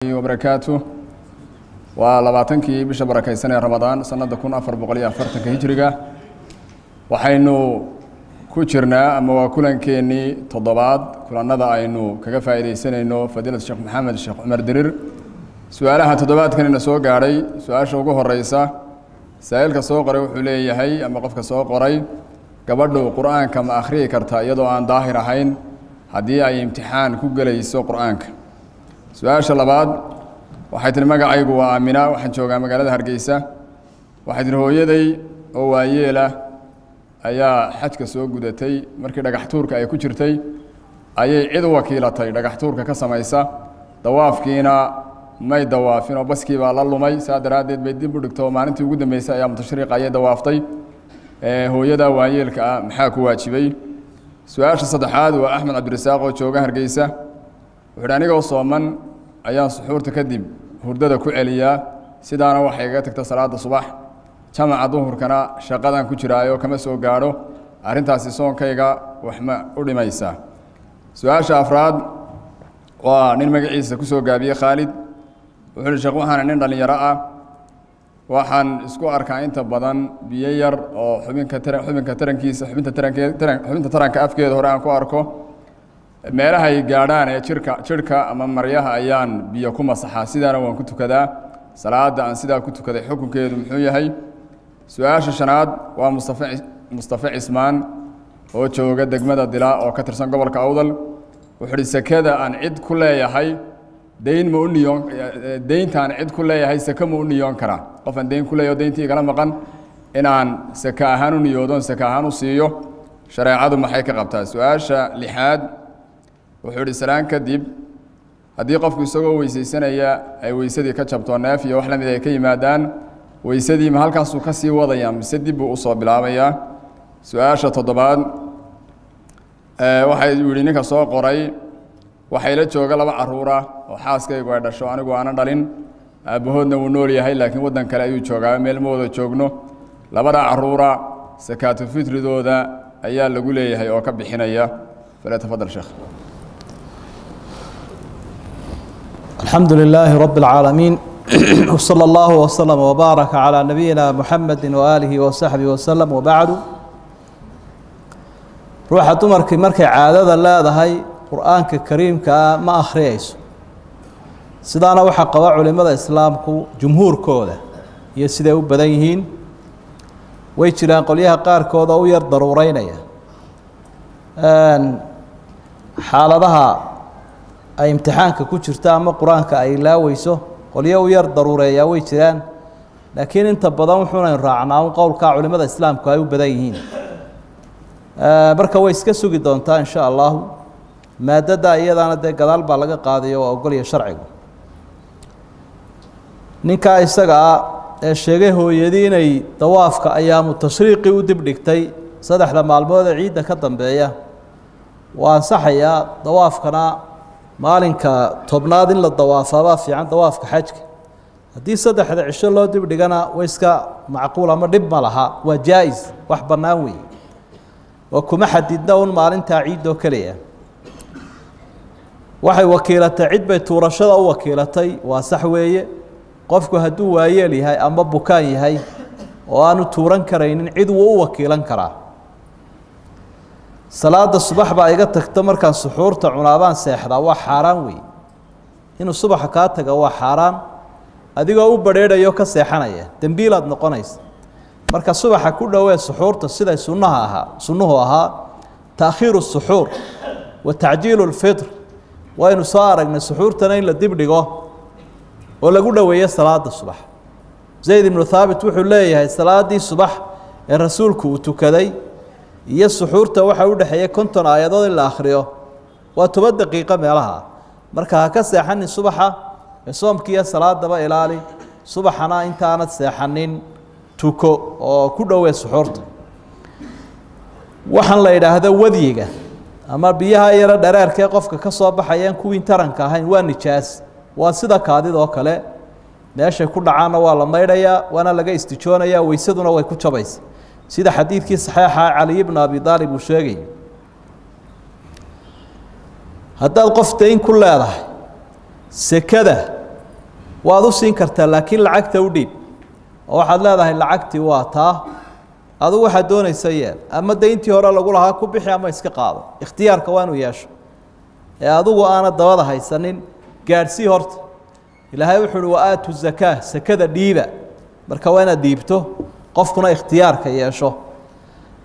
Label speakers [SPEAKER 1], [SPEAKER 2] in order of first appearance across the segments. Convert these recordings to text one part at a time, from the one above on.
[SPEAKER 1] وبركاته ولباتنكي بش بركة سنة رمضان سنة كون أفر بقولي أفرتك هجرة وحينو كوشرنا أما وكلن كيني تضباط كلنا ذا إنه كجفا إلى سنة إنه فضيلة الشيخ محمد الشيخ عمر درير سؤالها تضباط كان نسوق علي سؤال شوقه الرئيسة سائل كسوق قري وحلي هي أما قف كسوق قري قبله القرآن كما آخره كرتا يدو عن ظاهر حين هدي أي امتحان كوجل يسوق قرآنك سؤال شلباد waxay tiri magacaygu waa Amina waxaan joogaa magaalada Hargeysa waxay tiri hooyaday oo waayeela ayaa xajka soo gudatay markii dhagax tuurka ay ku jirtay ayay cid wakiilatay dhagax tuurka ka samaysa dawaafkiina may dawaafin oo baskii baa la lumay saadaradeed bay dib u dhigto maalintii ugu dambeysay ayaa mutashriiq ay dawaaftay hooyada waayeelka maxaa ku waajibay su'aasha saddexaad waa Axmed Cabdirasaaq oo jooga Hargeysa wuxuu aniga oo sooman ayaan suxuurta kadib hurdada ku celiyaa sidaana waxay iga tagtaa salaada subax jamaca duhurkana shaqadan ku jiraayo kama soo gaaro arintaasi soonkayga wax ma u dhimaysaa su'aasha afraad waa nin magaciisa ku soo gaabiyay Khalid wuxuu sheekh waxaan nin dhalinyaro ah waxaan isku arkaa inta badan biyo yar oo xubinka taranka afkeeda hore aan ku arko meelaha ay gaadhaan ee jirka ama maryaha ayaan biyo ku masaxaa sidaana waan ku tukadaa salaada aan sidaa ku tukaday xukunkeedu muxuu yahay su'aasha shanaad waa Mustafa Ismaan oo jooga degmada Dila oo ka tirsan gobolka Awdal wuxuu sakada aan cid ku leeyahay deyntaan cid ku leeyahay saka ma u niyoon karaa qof aan deyn ku leeyahay deyntii kala maqan inaan saka ahaan u niyoodon saka ahaan u siiyo shareecadu maxay ka qabtaa su'aasha lixaad wuxuu salaan kadib hadii qofku isagoo weysaysanaya ay weysadii ka jabto neef iyo wax la mid ah ka yimaadaan weysadii ma halkaas uu ka sii wadaya mise dib uu soo bilaabaya su'aasha toddobaad waxay yiri ninka soo qoray waxay la jooga laba caruur ah oo xaaskaygu ay dhasho anigu aanan dhalin aabahoodna wuu nool yahay laakiin wadan kale ayuu joogaa meel moodo joogno labada caruura sakaatu fitridooda ayaa lagu leeyahay oo ka bixinaya فليتفضل شيخ
[SPEAKER 2] الحمد لله رب العالمين وصلى الله وسلم وبارك على نبينا محمد وآله وصحبه وسلم وبعد روح دمرك markay caadada leedahay quraanka kariimka ma akhriyayso sidaana waxa qaba culimada islaamku jumhuurkooda iyo siday u badan yihiin way jiraan qoliyaha qaarkood oo yar daruureynaya xaaladaha ay imtixaanka ku jirta ama quraanka ay laawayso qoliyo yar daruureeya way jiraan laakiin inta badan wuxuuna raacnaa qowlka culimada islaamku ay u badan yihiin marka way iska sugi doontaa insha Allah maadada iyadana de gadaal baa laga qaadayo oo ogoliyo sharcigu ninka isaga ee sheegay hooyadii inay dawaafka ayaamu tashriiqi u dib dhigtay saddexda maalmood ee ciidda ka dambeeya waa saxaya dawaafkana maalinka tobnaad in la dawaafaba fiican dawaafka xajka hadii saddexda cisho loo dib dhigana way iska macquul ama dhib ma laha waa jaa'iz wax banaan weey oo kuma xadidna un maalinta ciiddo kaliya waxay wakiilatay cid bay tuurashada u wakiilatay waa sax weeye qofku haduu waayeel yahay ama bukaan yahay oo aanu tuuran karaynin cid uu u wakiilan karaa salaada subax baa iga tagto markaan suxuurta cunaabaan seexda waa xaraan weey inuu subax ka taga waa xaraan adigoo u bareedayo ka seexanaya dambiilaad noqonaysa marka subaxa ku dhaweey suxuurta sida sunnuhu ahaa taakhiiru suxuur wa ta'jiilu al-fitr wa inuu soo aragnay suxuurtana in la dib dhigo oo lagu dhaweeyo salaada subax Zayd ibn Thabit wuxuu leeyahay salaadii subax ee rasuulku uu tukaday iyo suxuurta waxa u dhaxeeyay 50 aayadood in la akhriyo waa 7 daqiiqo meelaha marka ka seexan subaxa soomkiya salaadaba ilaali subaxana intaanad seexanin tuko oo ku dhaweey suxuurta waxaan la yiraahdaa wadiga ama biyaha yara dhareerka qofka ka soo baxayeen kuwii taranka ahayn waa nijaas waa sida kaadid oo kale meesha ku dhacaana waa la maydhaya wana laga istijoonaya weysaduna way ku jabaysaa sida xadiidkii saxiixa Ali ibn Abi Talib uu sheegay haddaad qof deyn ku leedahay sekada waad u siin kartaa laakiin lacagta u dhiib oo waxaad leedahay lacagtii waa taa adigu waxaad doonaysa yeel ama dayntii hore lagu lahaa ku bixi ama iska qaado ikhtiyaarka waa inuu yeesho ee adigu aana dabada haysanin gaadhsii horta ilaahay wuxuu uhi wa-aatu zakaa sakada dhiiba marka waa inaad dhiibto qofkuna ikhtiyaarka yeesho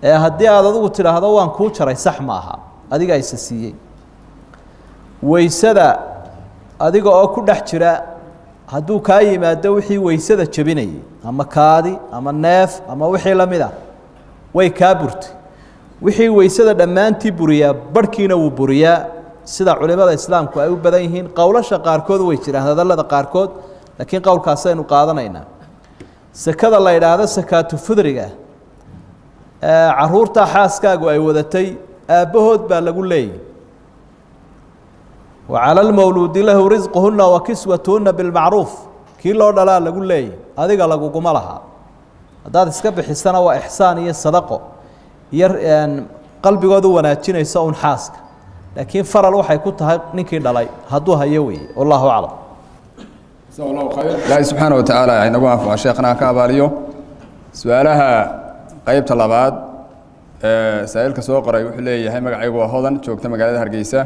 [SPEAKER 2] ee haddii aad adigu tidhaahdo waan kuu jaray sax maaha adiga ayse siiyey weysada adiga oo ku dhex jira hadduu kaa yimaado wixii weysada jebinayay ama kaadi ama neef ama wixii la mid ah way kaa burtay wixii weysada dhammaantii buriyaa barhkiina wuu buriyaa sida culimada islaamku ay u badan yihiin qowlasha qaarkood way jiraan hadallada qaarkood laakiin qowlkaasaynu qaadanaynaa sakada la yidhaahdo sakaatu fudriga caruurta xaaskaagu ay wadatay aabbahood baa lagu leeyahy وعلى المولود له رزقهن وكسوتهن بالمعروف كي لو دلا لغو لي اديغا لغوما لها هداد اسكا بخيسنا وا احسان iyo sadaqo yar qalbigoodu wanaajinaysa un xaaska laakiin faral waxay ku tahay ninkii dhalay haduu hayo weey wallahu a'lam
[SPEAKER 1] sallallahu khayr ilaahi subhanahu wa ta'ala inagu afaa sheekhna ka abaaliyo su'aalaha qaybta labaad saailka soo qoray wuxuu leeyahay magacaygu waa hodan joogta magaalada Hargeysa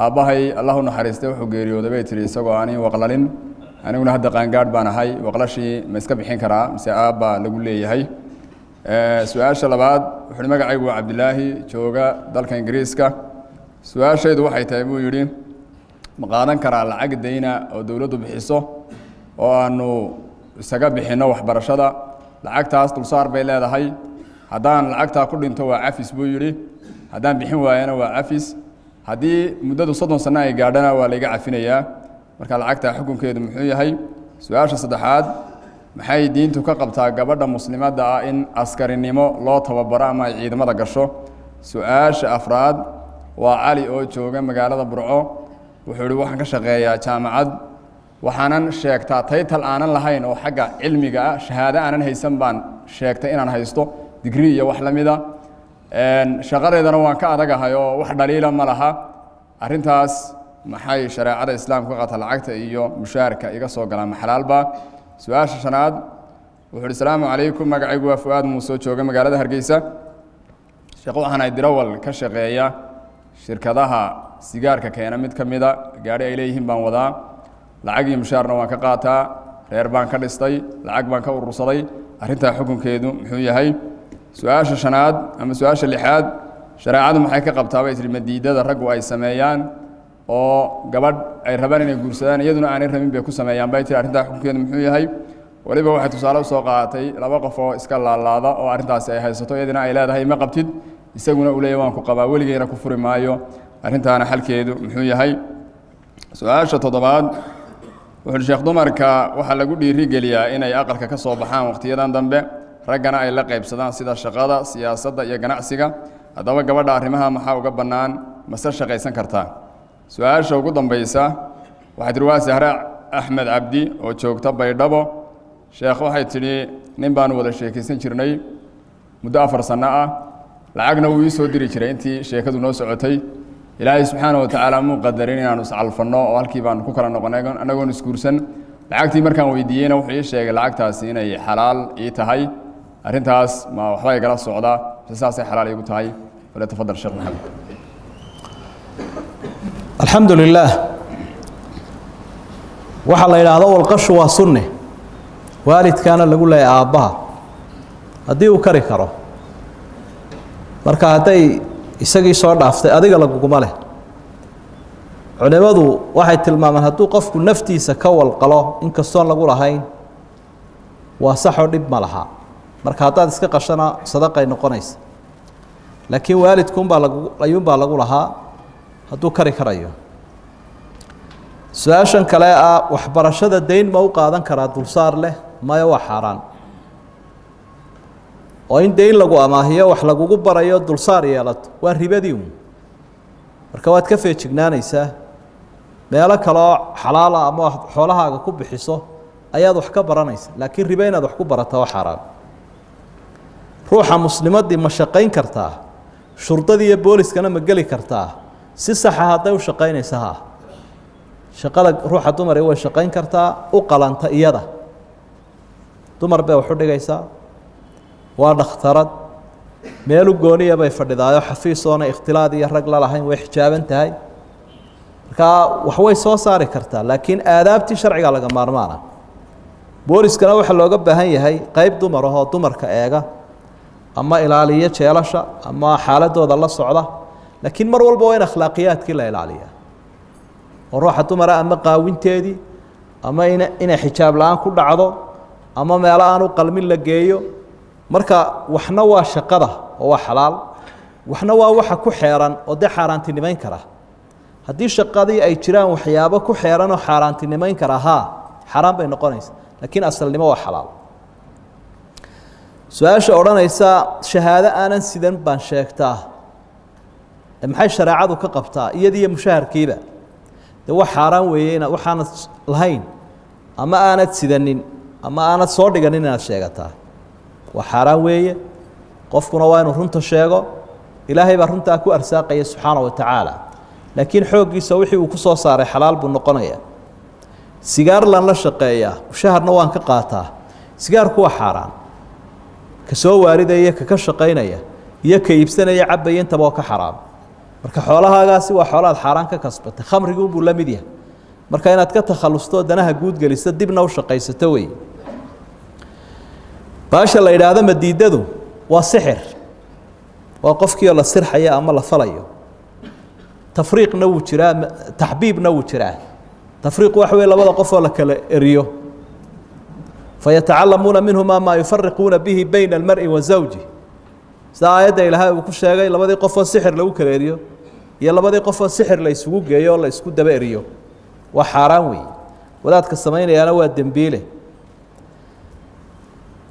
[SPEAKER 1] aabahay Allahu naxariistay wuxuu geeriyooday bay tiri isagoo aan waqlalin aniguna hadda qaangaad baan ahay waqlashii ma iska bixin karaa mise aaba lagu leeyahay su'aasha labaad wuxuu magacaygu waa Cabdilaahi jooga dalka Ingiriiska su'aashaydu waxay tahay buu yiri ma qaadan karaa lacag deyna oo dawladdu bixiso oo aanu isaga bixino waxbarashada lacagtaas dulsaar bay leedahay haddaan lacagta ku dhinto waa cafis buu yiri haddaan bixin waayana waa cafis haddii muddadu 30 sano ay gaadhana waa la iga cafinayaa marka lacagta xukunkeedu muxuu yahay su'aasha saddexaad maxay diintu ka qabtaa gabadha muslimadda ah in askarinimo loo tababaro ama ay ciidamada gasho su'aasha afraad waa cali oo jooga magaalada Burco wuxuu yiri waxaan ka shaqeeyaa jaamacad waxaanan sheegtaa title aanan lahayn oo xagga cilmiga ah shahaado aanan haysan baan sheegtay inaan haysto degree iyo wax la mid ah shaqadeedana waan ka adagahay oo wax dhaliila ma laha arintaas maxay shariicada islaamka qata lacagta iyo mushaarka iga soo galaan xalaalba su'aasha shanaad wuxuu salaamu calaykum magacaygu waa Fuad Muuse jooga magaalada Hargeysa shaqo waxaan ay dirawal ka shaqeeya shirkadaha sigaarka keena mid kamida gaari ay leeyihiin baan wadaa lacag iyo mushaarna waan ka qaataa reer baan ka dhistay lacag baan ka urursaday arinta xukunkeedu muxuu yahay su'aasha shanaad ama su'aasha lixaad shariicadu maxay ka qabtaa bay tiri madiidada raggu ay sameeyaan oo gabadh ay rabaan inay guursadaan iyaduna aanay rabin bay ku sameeyaan bay tiri arinta xukunkeedu muxuu yahay waliba waxay tusaale soo qaatay laba qof oo iska laalaada oo arintaas ay haysato iyadina ay leedahay ma qabtid isaguna uu leeyahay waan ku qabaa waligeena ku furi maayo arintaana xalkeedu muxuu yahay su'aasha toddobaad wuxuu sheekh dumarka waxa lagu dhiiri geliyaa inay aqalka ka soo baxaan waqtiyadan dambe raggana ay la qaybsadaan sida shaqada siyaasadda iyo ganacsiga haddaba gabadha arrimaha maxaa uga bannaan mase shaqaysan kartaa su'aasha ugu dambaysa waxay tiri waa Sahra Axmed Cabdi oo joogta Baydhabo sheekh waxay tiri nin baan wada sheekaysan jirnay muddo 4 sano ah lacagna wuu ii soo diri jiray intii sheekadu noo socotay ilaahay subxaanahu wa tacaala muu qadarin inaanu iscalfanno oo halkii baan ku kala noqonay anagoon isguursan lacagtii markaan weydiiyeyna wuxuu ii sheegay lacagtaasi inay xalaal ii tahay arintaas ma waxba igala socda saasay xalaal iigu tahay wala tafadal sheekh maxamed
[SPEAKER 2] alxamdulilaah waxaa la yidhaahdo walqashu waa sunne waalidkaana lagu leeyahay aabbaha haddii uu kari karo marka hadday isagii soo dhaaftay adiga laguguma leh culimadu waxay tilmaamaan hadduu qofku naftiisa ka walqalo inkastoon lagu lahayn waa saxoo dhib ma laha marka haddaad iska qashana sadaqay noqonaysa laakiin waalidkuunbaa ayuunbaa lagu lahaa hadduu kari karayo su-aashan kale ah waxbarashada dayn ma u qaadan karaa dulsaar leh maya waa xaaraan oo in dayn lagu amaahiyo wax lagugu barayo dulsaar yeelato waa ribadii un marka waad ka feejignaanaysaa meelo kaleoo xalaala ama xoolahaaga ku bixiso ayaad wax ka baranaysa laakiin ribo inaad wax ku barata waa xaaraan ruuxa muslimadii ma shaqayn kartaa shurdadii iyo booliskana ma geli kartaa si saxa hadday u shaqaynaysa ha shaqada ruuxa dumar way shaqayn kartaa u qalanta iyada dumar bay wax u dhigaysaa waa dhakhtarad meel u gooniya bay fadhidaayo xafiis oona ikhtilaad iyo rag la lahayn way xijaaban tahay marka wax way soo saari kartaa laakiin aadaabtii sharciga laga maarmaana booliskana waxa looga baahan yahay qayb dumar ah oo dumarka eega ama ilaaliyo jeelasha ama xaaladooda la socda laakiin mar walba waa in akhlaaqiyaadkii la ilaaliyaa oo ruuxa dumara ama qaawinteedii ama inay xijaab la-aan ku dhacdo ama meelo aan u qalmin la geeyo marka waxna waa shaqada oo waa xalaal waxna waa waxa ku xeeran oo dee xaaraantinimayn kara haddii shaqadii ay jiraan waxyaabo ku xeeran oo xaaraantinimayn kara haa xaaraan bay noqonaysa laakiin asalnimo waa xalaal su-aasha odhanaysa shahaado aanan sidan baan sheegtaa maxay shareecadu ka qabtaa iyadiiyo mushaharkiiba dee wax xaaraan weeye inaad waxaanad lahayn ama aanad sidanin ama aanad soo dhiganin inaad sheegataa waa xaaraan weeye qofkuna waa inuu runta sheego ilaahay baa runtaa ku arsaaqaya subxaana wa tacaala laakiin xooggiisa wixii uu ku soo saaray xalaal buu noqonayaa sigaar lan la shaqeeyaa mushaharna waan ka qaataa sigaarku waa xaaraan ka soo waaridaya ka shaqaynaya iyo ka iibsanaya cabaya intaba oo ka xaraam marka xoolahaagaasi waa xoolaad xaaraan ka kasbatay khamriguunbuu la mid yahay marka inaad ka takhalusto danaha guud geliso dibna u shaqaysato wey baasha la yidhaahdo madiidadu waa sixir waa qofkiioo la sirxaya ama la falayo tafriiqna wuu jiraa taxbiibna wuu jiraa tafriiq waxa wey labada qofoo la kala eriyo fayatacalamuuna minhuma maa yufariquuna bihi bayna almari wa zawji sida aayadda ilaahay uu ku sheegay labadii qofoo sixir lagu kala eriyo iyo labadii qofoo sixir la isugu geeyo oo la isku daba eriyo waa xaaraan weeye wadaadka samaynayaana waa dembiile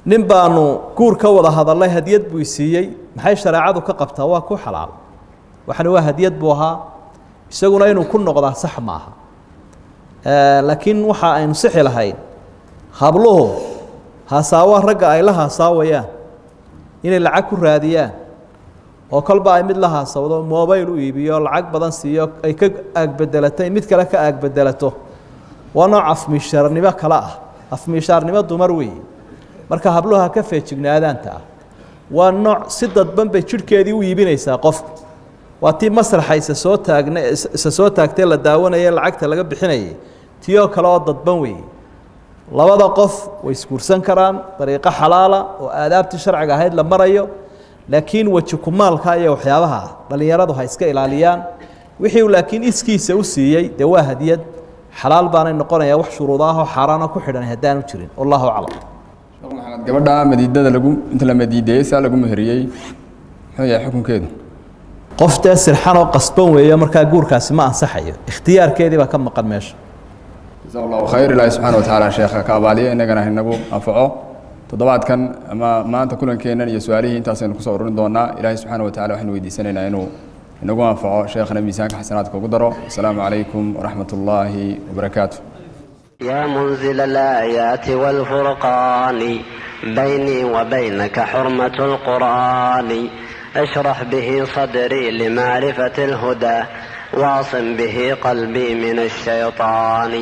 [SPEAKER 2] nin baanu guur ka wada hadalnay hadiyad buu isiiyey maxay shareecadu ka qabtaa waa ku xalaal waxana waa hadiyad buu ahaa isaguna inuu ku noqdaa sax maaha laakiin waxa aynu sixi lahayn habluhu haasaawa ragga ay la haasaawayaan inay lacag ku raadiyaan oo kolba ay mid la haasawdo mobayl u iibiyo lacag badan siiyo ay ka aagbedelatay mid kale ka aagbedelato waa nooc afmiishaarnimo kale ah afmiishaarnimo dumar weeye marka habluha ka feejignaadaanta ah waa nooc si dadban bay jidhkeedii u iibinaysaa qofku waa tii masraxa isa soo taagtay la daawanaya lacagta laga bixinayay tiyoo kale oo dadban weeye labada qof way isguursan karaan dariiqo xalaala oo aadaabtii sharciga ahayd la marayo laakiin weji kumaalka iyo waxyaabaha dhalinyaradu ha iska ilaaliyaan wixii uu laakiin iskiisa u siiyey dee waa hadiyad xalaal baanay noqonayaa wax shuruudaahoo xaaraana ku xidhan haddaanu jirin wallahu aclam
[SPEAKER 1] sheekh maxamed gabadha madiidada inta la madiideeyey saa lagu meheriyey muxuu yahay xukunkeedu
[SPEAKER 2] qof dee sirxan oo qasban weeyo markaa guurkaasi ma ansaxayo ikhtiyaarkeedii baa ka maqan meesha
[SPEAKER 1] jazaak allahu khayr ilaahi subxaana wa tacaala sheekha ka abaaliyo innagana inagu anfaco toddobaadkan ama maanta kulankeennan iyo su-aalihii intaasaynu kusoo ururin doonaa ilaahi subxaana wa tacala waxaynu weydiisanaynaa inuu inagu anfaco sheekhana miisaanka xasanaadka ugu daro asalaamu calaykum waraxmat ullaahi wabarakaatu
[SPEAKER 3] يا منزل الآيات والفرقان بيني وبينك حرمة القرآن اشرح به صدري لمعرفة الهدى واعصم به قلبي من الشيطان